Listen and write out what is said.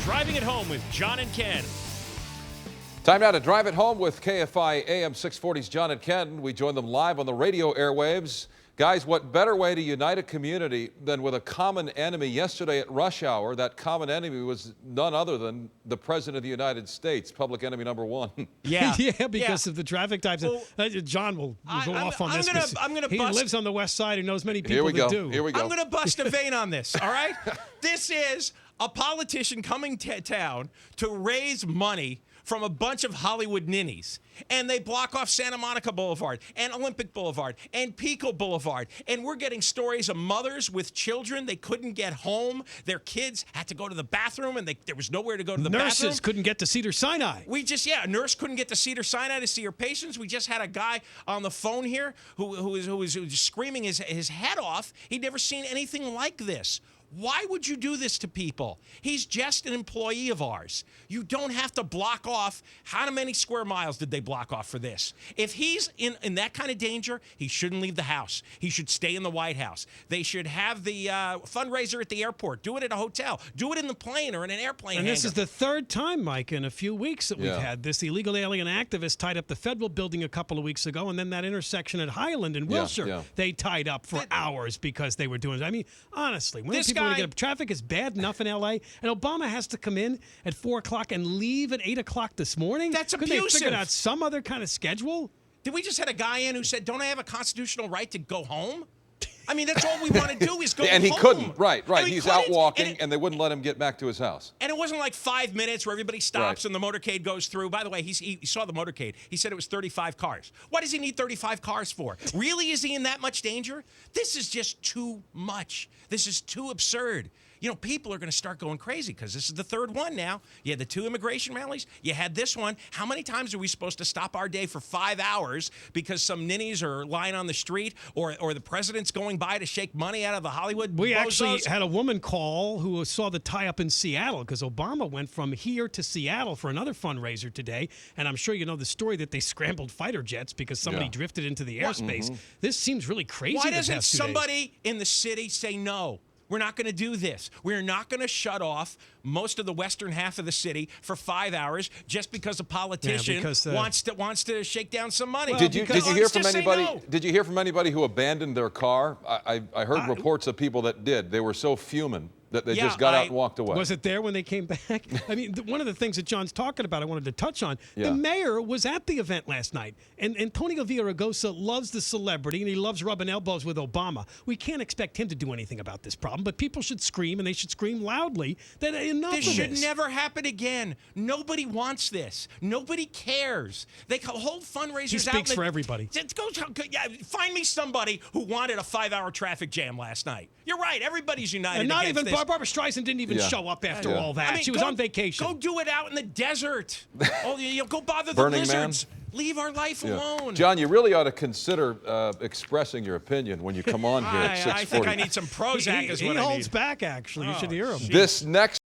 Driving It Home with John and Ken. Time now to Drive It Home with KFI AM 640's John and Ken. We join them live on the radio airwaves. Guys, what better way to unite a community than with a common enemy? Yesterday at rush hour, that common enemy was none other than the President of the United States, public enemy number one. Yeah, because of the traffic types. Well, John will go off on this. He bust. lives on the west side and knows many people Here we go. that do. Here we go. I'm going to bust a vein on this, all right? This is a politician coming to town to raise money from a bunch of Hollywood ninnies. And they block off Santa Monica Boulevard and Olympic Boulevard and Pico Boulevard. And we're getting stories of mothers with children. They couldn't get home. Their kids had to go to the bathroom, and there was nowhere to go to the bathroom. Nurses couldn't get to Cedars-Sinai. A nurse couldn't get to Cedars-Sinai to see her patients. We just had a guy on the phone here who was screaming his head off. He'd never seen anything like this. Why would you do this to people? He's just an employee of ours. You don't have to block off. How many square miles did they block off for this? If he's in that kind of danger, he shouldn't leave the house. He should stay in the White House. They should have the fundraiser at the airport. Do it at a hotel. Do it in the plane or in an airplane And hangar. this is the third time, Mike, in a few weeks that we've had this. The illegal alien activists tied up the federal building a couple of weeks ago, and then that intersection at Highland in Wilshire, they tied up for hours because they were doing it. I mean, honestly, when This people guy- want to get up, traffic is bad enough in L.A., and Obama has to come in at 4 o'clock and leave at 8 o'clock this morning? That's Couldn't abusive. they figure out some other kind of schedule? Did we just had a guy in who said, don't I have a constitutional right to go home? I mean, that's all we want to do is go home. And he couldn't. Right. And He's couldn't, out walking, and and they wouldn't let him get back to his house. And it wasn't like 5 minutes where everybody stops Right. and the motorcade goes through. By the way, he saw the motorcade. He said it was 35 cars. What does he need 35 cars for? Really, is he in that much danger? This is just too much. This is too absurd. You know, people are going to start going crazy because this is the third one now. You had the 2 immigration rallies. You had this one. How many times are we supposed to stop our day for 5 hours because some ninnies are lying on the street or the president's going by to shake money out of the Hollywood We bozos? actually had a woman call who saw the tie-up in Seattle because Obama went from here to Seattle for another fundraiser today. And I'm sure you know the story that they scrambled fighter jets because somebody drifted into the airspace. This seems really crazy. Why the doesn't past 2 days. somebody in the city say no? We're not going to do this. We're not going to shut off most of the western half of the city for 5 hours just because a politician wants to shake down some money. Well, Did you hear from Just say anybody? no. Did you hear from anybody who abandoned their car? I heard reports of people that did. They were so fuming that they just got out and walked away. Was it there when they came back? I mean, one of the things that John's talking about, I wanted to touch on. The mayor was at the event last night, and Antonio Villaraigosa loves the celebrity, and he loves rubbing elbows with Obama. We can't expect him to do anything about this problem, but people should scream, and they should scream loudly that enough This of should this. never happen again. Nobody wants this. Nobody cares. They hold fundraisers He out. speaks for everybody. Find me somebody who wanted a 5-hour traffic jam last night. You're right. Everybody's united And not against even this. Barbara Streisand didn't even show up after all that. I mean, she was on vacation. Go do it out in the desert. Go bother the Burning Man? lizards. Leave our life alone. John, you really ought to consider expressing your opinion when you come on here at 640. I think I need some Prozac is what I need. He holds back, actually. You should hear him. This next